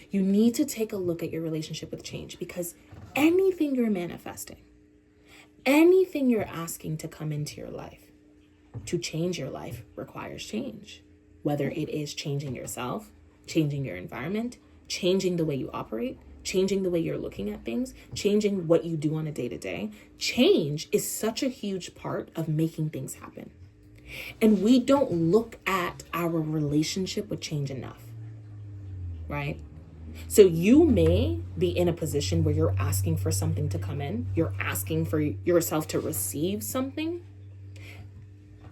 You need to take a look at your relationship with change, because anything you're manifesting, anything you're asking to come into your life, to change your life, requires change. Whether it is changing yourself, changing your environment, changing the way you operate, changing the way you're looking at things, changing what you do on a day-to-day. Change is such a huge part of making things happen. And we don't look at our relationship with change enough, right? So you may be in a position where you're asking for something to come in. You're asking for yourself to receive something.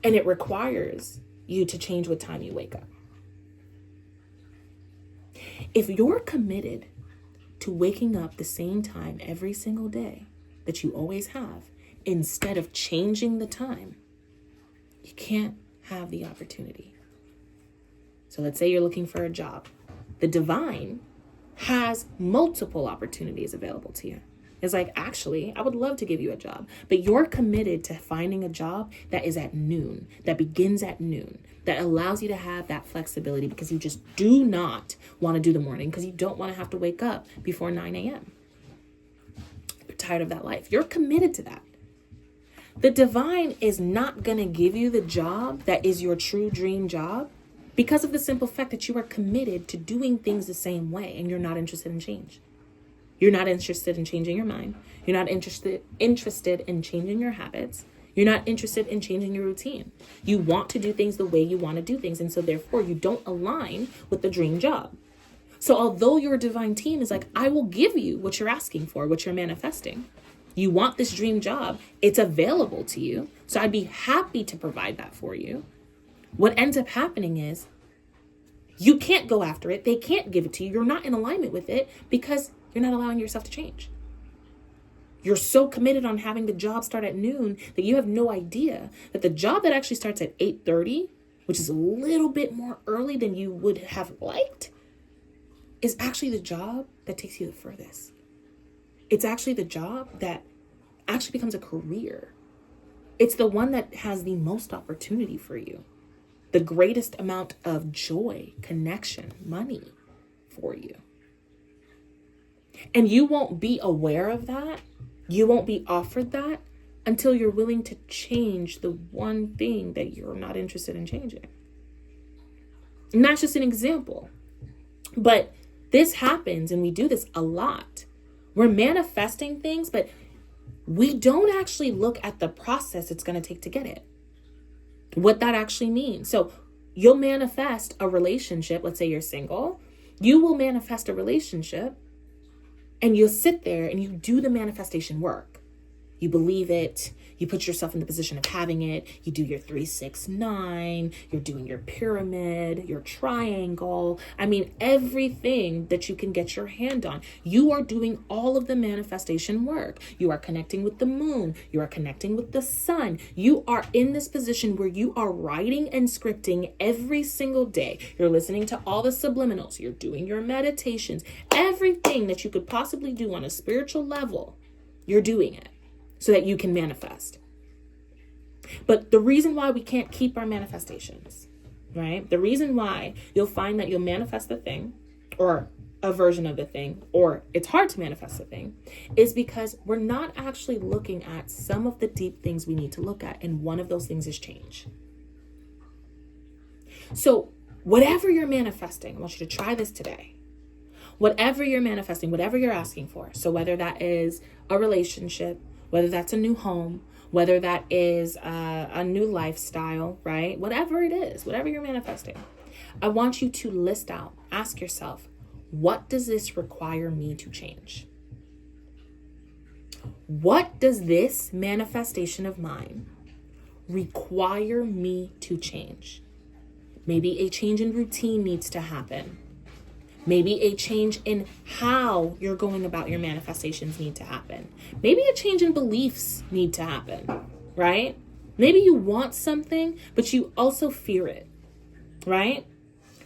And it requires you to change what time you wake up. If you're committed to waking up the same time every single day that you always have, instead of changing the time, you can't have the opportunity. So let's say you're looking for a job. The divine has multiple opportunities available to you. It's like, actually, I would love to give you a job, but you're committed to finding a job that is at noon, that begins at noon, that allows you to have that flexibility, because you just do not want to do the morning, because you don't want to have to wake up before 9 a.m. You're tired of that life. You're committed to that. The divine is not going to give you the job that is your true dream job because of the simple fact that you are committed to doing things the same way, and you're not interested in change. You're not interested in changing your mind. You're not interested in changing your habits. You're not interested in changing your routine. You want to do things the way you want to do things. And so therefore you don't align with the dream job. So although your divine team is like, I will give you what you're asking for, what you're manifesting. You want this dream job. It's available to you. So I'd be happy to provide that for you. What ends up happening is you can't go after it. They can't give it to you. You're not in alignment with it because you're not allowing yourself to change. You're so committed on having the job start at noon that you have no idea that the job that actually starts at 8:30, which is a little bit more early than you would have liked, is actually the job that takes you the furthest. It's actually the job that actually becomes a career. It's the one that has the most opportunity for you, the greatest amount of joy, connection, money for you. And you won't be aware of that. You won't be offered that until you're willing to change the one thing that you're not interested in changing. And that's just an example. But this happens, and we do this a lot. We're manifesting things, but we don't actually look at the process it's going to take to get it. What that actually means. So you'll manifest a relationship. Let's say you're single. You will manifest a relationship. And you'll sit there and you do the manifestation work. You believe it. You put yourself in the position of having it. You do your 3, 6, 9. You're doing your pyramid, your triangle. I mean, everything that you can get your hand on. You are doing all of the manifestation work. You are connecting with the moon. You are connecting with the sun. You are in this position where you are writing and scripting every single day. You're listening to all the subliminals. You're doing your meditations. Everything that you could possibly do on a spiritual level, you're doing it. So that you can manifest. But the reason why we can't keep our manifestations, right? The reason why you'll find that you'll manifest the thing or a version of the thing, or it's hard to manifest the thing, is because we're not actually looking at some of the deep things we need to look at. And one of those things is change. So whatever you're manifesting, I want you to try this today. Whatever you're manifesting, whatever you're asking for. So whether that is a relationship, whether that's a new home, whether that is a new lifestyle, right? Whatever it is, whatever you're manifesting, I want you to list out, ask yourself, what does this require me to change? What does this manifestation of mine require me to change? Maybe a change in routine needs to happen. Maybe a change in how you're going about your manifestations need to happen. Maybe a change in beliefs need to happen, right? Maybe you want something, but you also fear it, right?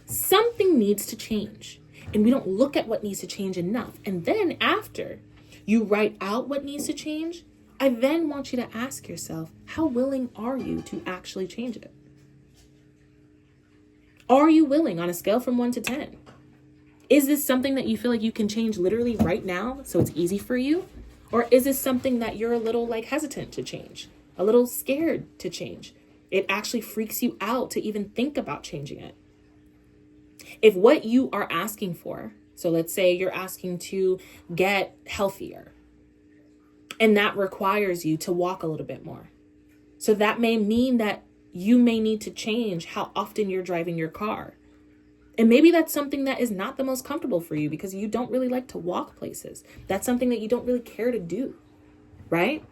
Something needs to change, and we don't look at what needs to change enough. And then after you write out what needs to change, I then want you to ask yourself, how willing are you to actually change it? Are you willing on a scale from 1 to 10? Is this something that you feel like you can change literally right now so it's easy for you? Or is this something that you're a little like hesitant to change, a little scared to change? It actually freaks you out to even think about changing it. If what you are asking for, so let's say you're asking to get healthier, and that requires you to walk a little bit more. So that may mean that you may need to change how often you're driving your car. And maybe that's something that is not the most comfortable for you because you don't really like to walk places. That's something that you don't really care to do, right?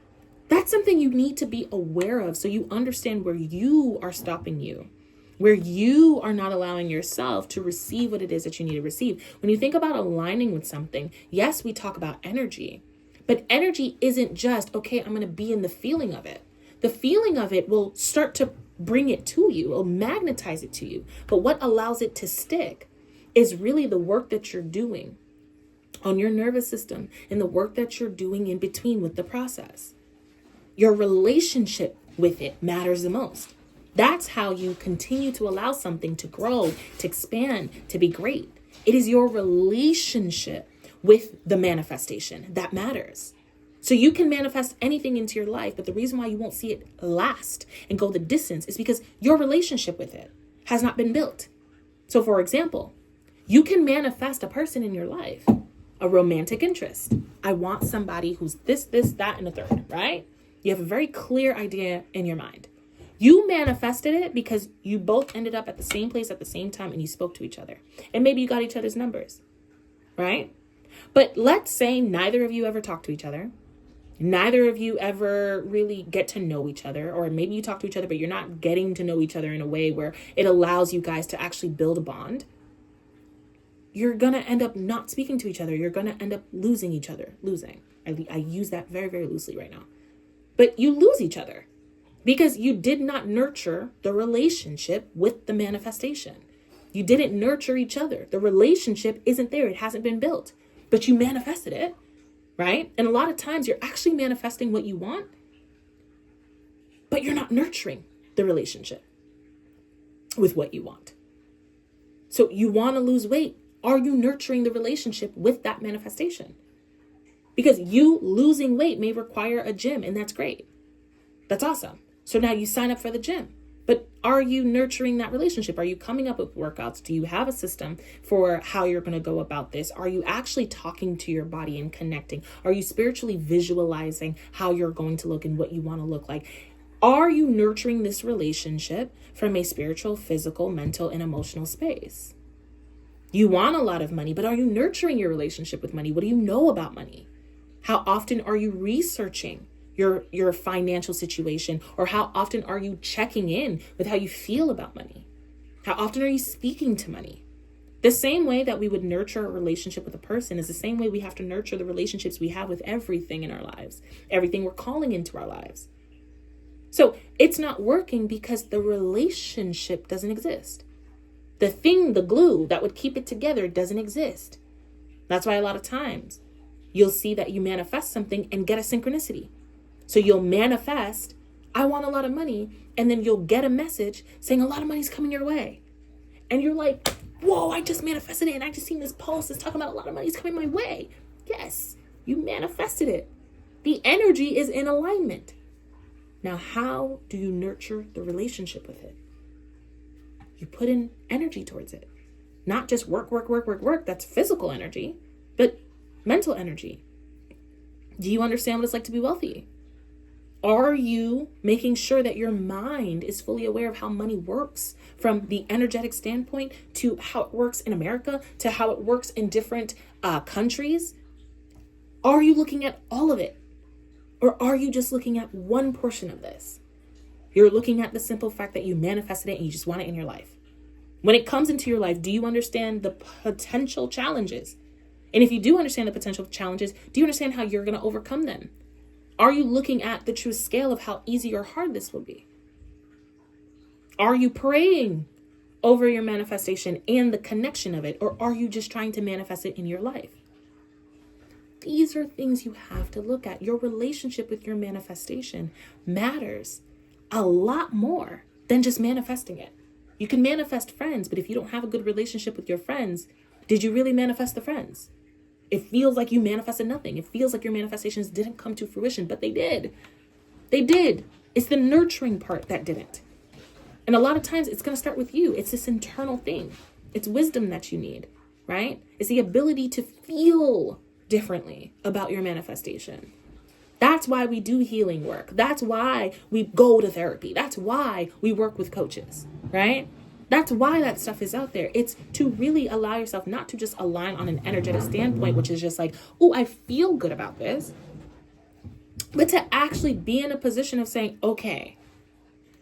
That's something you need to be aware of so you understand where you are stopping you, where you are not allowing yourself to receive what it is that you need to receive. When you think about aligning with something, yes, we talk about energy, but energy isn't just, okay, I'm going to be in the feeling of it. The feeling of it will start to bring it to you, it'll magnetize it to you. But what allows it to stick is really the work that you're doing on your nervous system and the work that you're doing in between with the process. Your relationship with it matters the most. That's how you continue to allow something to grow, to expand, to be great. It is your relationship with the manifestation that matters. So you can manifest anything into your life, but the reason why you won't see it last and go the distance is because your relationship with it has not been built. So for example, you can manifest a person in your life, a romantic interest. I want somebody who's this, that, and a third, right? You have a very clear idea in your mind. You manifested it because you both ended up at the same place at the same time and you spoke to each other. And maybe you got each other's numbers, right? But let's say neither of you ever talk to each other. Neither of you ever really get to know each other, or maybe you talk to each other, but you're not getting to know each other in a way where it allows you guys to actually build a bond. You're going to end up not speaking to each other. You're going to end up losing each other. Losing. I use that very, very loosely right now. But you lose each other because you did not nurture the relationship with the manifestation. You didn't nurture each other. The relationship isn't there. It hasn't been built, but you manifested it. Right? And a lot of times you're actually manifesting what you want, but you're not nurturing the relationship with what you want. So you want to lose weight. Are you nurturing the relationship with that manifestation? Because you losing weight may require a gym, and that's great. That's awesome. So now you sign up for the gym. But are you nurturing that relationship? Are you coming up with workouts? Do you have a system for how you're going to go about this? Are you actually talking to your body and connecting? Are you spiritually visualizing how you're going to look and what you want to look like? Are you nurturing this relationship from a spiritual, physical, mental, and emotional space? You want a lot of money, but are you nurturing your relationship with money? What do you know about money? How often are you researching your financial situation, or how often are you checking in with how you feel about money? How often are you speaking to money? The same way that we would nurture a relationship with a person is the same way we have to nurture the relationships we have with everything in our lives, everything we're calling into our lives. So it's not working because the relationship doesn't exist. The thing, the glue that would keep it together doesn't exist. That's why a lot of times you'll see that you manifest something and get a synchronicity. So you'll manifest, I want a lot of money, and then you'll get a message saying a lot of money's coming your way. And you're like, whoa, I just manifested it, and I just seen this post that's talking about a lot of money's coming my way. Yes, you manifested it. The energy is in alignment. Now, how do you nurture the relationship with it? You put in energy towards it. Not just work. That's physical energy, but mental energy. Do you understand what it's like to be wealthy? Are you making sure that your mind is fully aware of how money works from the energetic standpoint, to how it works in America, to how it works in different countries? Are you looking at all of it? Or are you just looking at one portion of this? You're looking at the simple fact that you manifested it and you just want it in your life. When it comes into your life, do you understand the potential challenges? And if you do understand the potential challenges, do you understand how you're going to overcome them? Are you looking at the true scale of how easy or hard this will be? Are you praying over your manifestation and the connection of it? Or are you just trying to manifest it in your life? These are things you have to look at. Your relationship with your manifestation matters a lot more than just manifesting it. You can manifest friends, but if you don't have a good relationship with your friends, Did you really manifest the friends? It feels like you manifested nothing. It feels like your manifestations didn't come to fruition, but they did. They did. It's the nurturing part that didn't. And a lot of times it's going to start with you. It's this internal thing. It's wisdom that you need, right? It's the ability to feel differently about your manifestation. That's why we do healing work. That's why we go to therapy. That's why we work with coaches, right? That's why that stuff is out there. It's to really allow yourself not to just align on an energetic standpoint, which is just like, oh, I feel good about this, but to actually be in a position of saying, okay,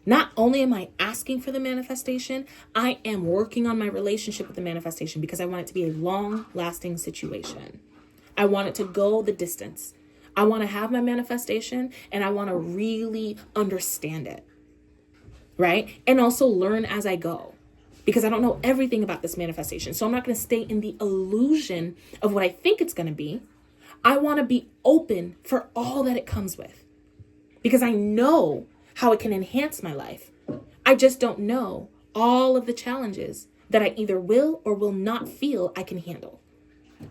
not only am I asking for the manifestation, I am working on my relationship with the manifestation because I want it to be a long-lasting situation. I want it to go the distance. I want to have my manifestation and I want to really understand it, right? And also learn as I go because I don't know everything about this manifestation. So I'm not going to stay in the illusion of what I think it's going to be. I want to be open for all that it comes with because I know how it can enhance my life. I just don't know all of the challenges that I either will or will not feel I can handle.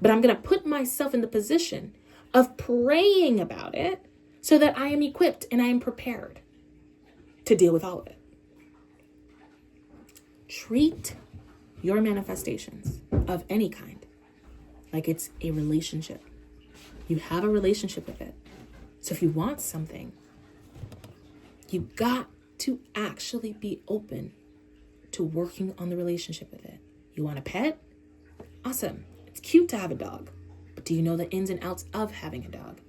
But I'm going to put myself in the position of praying about it so that I am equipped and I am prepared to deal with all of it. Treat your manifestations of any kind like it's a relationship. You have a relationship with it. So if you want something, you got to actually be open to working on the relationship with it. You want a pet? Awesome. It's cute to have a dog. But do you know the ins and outs of having a dog?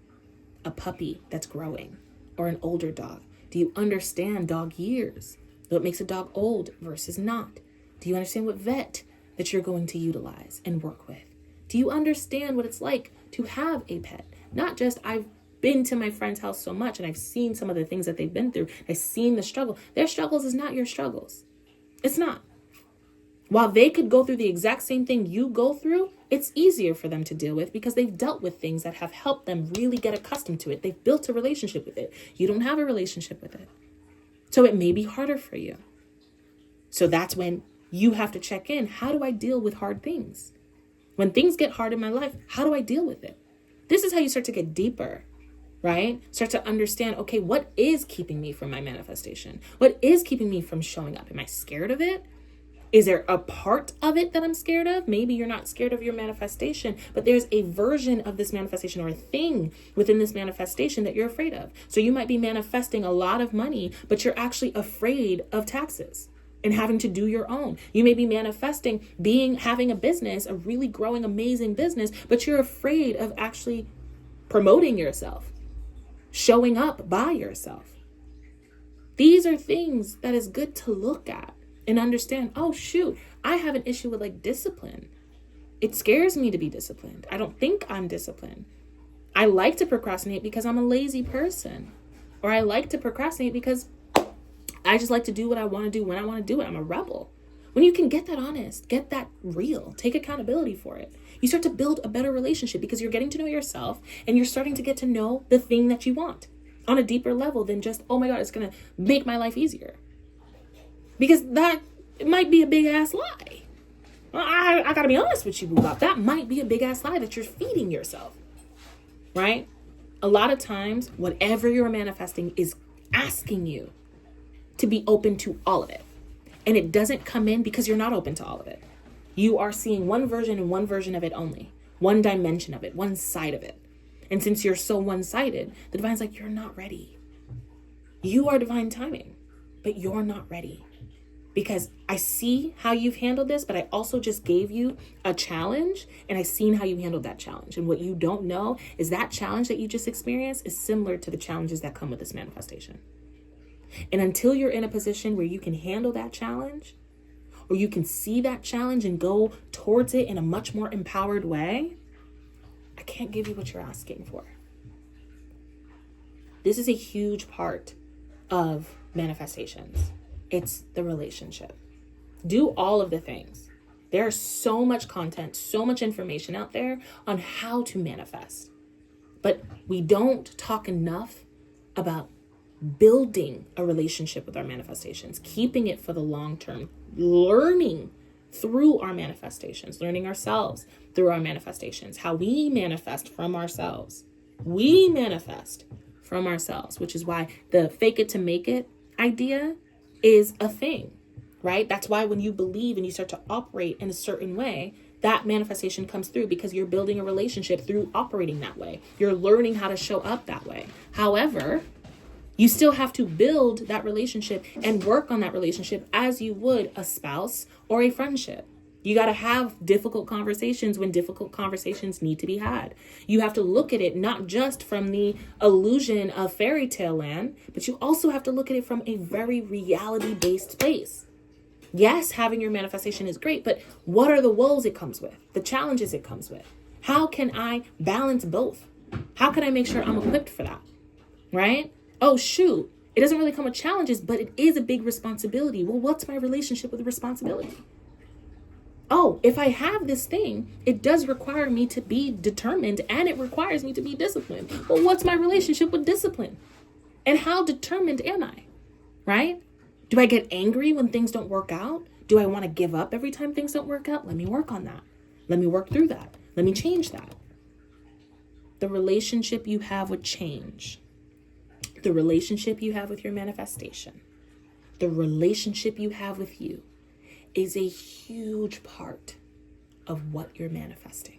A puppy that's growing or an older dog? Do you understand dog years? What makes a dog old versus not? Do you understand what vet that you're going to utilize and work with? Do you understand what it's like to have a pet? Not just I've been to my friend's house so much and I've seen some of the things that they've been through. I've seen the struggle. Their struggles is not your struggles. It's not. While they could go through the exact same thing you go through, it's easier for them to deal with because they've dealt with things that have helped them really get accustomed to it. They've built a relationship with it. You don't have a relationship with it. So it may be harder for you. So that's when you have to check in. How do I deal with hard things? When things get hard in my life, how do I deal with it? This is how you start to get deeper, right? Start to understand, okay, what is keeping me from my manifestation? What is keeping me from showing up? Am I scared of it? Is there a part of it that I'm scared of? Maybe you're not scared of your manifestation, but there's a version of this manifestation or a thing within this manifestation that you're afraid of. So you might be manifesting a lot of money, but you're actually afraid of taxes and having to do your own. You may be manifesting having a business, a really growing, amazing business, but you're afraid of actually promoting yourself, showing up by yourself. These are things that is good to look at and understand. Oh, shoot, I have an issue with like discipline. It scares me to be disciplined. I don't think I'm disciplined. I like to procrastinate because I'm a lazy person. Or I like to procrastinate because I just like to do what I want to do when I want to do it. I'm a rebel. When you can get that honest, get that real, take accountability for it, you start to build a better relationship because you're getting to know yourself and you're starting to get to know the thing that you want on a deeper level than just, oh my God, it's going to make my life easier. Because that might be a big ass lie. I got to be honest with you about that. Might be a big ass lie that you're feeding yourself, right? A lot of times, whatever you're manifesting is asking you to be open to all of it. And it doesn't come in because you're not open to all of it. You are seeing one version and one version of it only. One dimension of it, one side of it. And since you're so one-sided, the divine's like, you're not ready. You are divine timing, but you're not ready. Because I see how you've handled this, but I also just gave you a challenge and I've seen how you handled that challenge. And what you don't know is that challenge that you just experienced is similar to the challenges that come with this manifestation. And until you're in a position where you can handle that challenge, or you can see that challenge and go towards it in a much more empowered way, I can't give you what you're asking for. This is a huge part of manifestations. It's the relationship. Do all of the things. There's so much content, so much information out there on how to manifest. But we don't talk enough about building a relationship with our manifestations, keeping it for the long term, learning through our manifestations, learning ourselves through our manifestations, how we manifest from ourselves. We manifest from ourselves, which is why the fake it to make it idea is a thing, right? That's why when you believe and you start to operate in a certain way, that manifestation comes through, because you're building a relationship through operating that way. You're learning how to show up that way. However, you still have to build that relationship and work on that relationship as you would a spouse or a friendship. You got to have difficult conversations when difficult conversations need to be had. You have to look at it not just from the illusion of fairy tale land, but you also have to look at it from a very reality-based space. Yes, having your manifestation is great, but what are the woes it comes with? The challenges it comes with? How can I balance both? How can I make sure I'm equipped for that? Right? Oh, shoot. It doesn't really come with challenges, but it is a big responsibility. Well, what's my relationship with responsibility? Oh, if I have this thing, it does require me to be determined, and it requires me to be disciplined. Well, what's my relationship with discipline? And how determined am I? Right? Do I get angry when things don't work out? Do I want to give up every time things don't work out? Let me work on that. Let me work through that. Let me change that. The relationship you have with change, the relationship you have with your manifestation, the relationship you have with you is a huge part of what you're manifesting.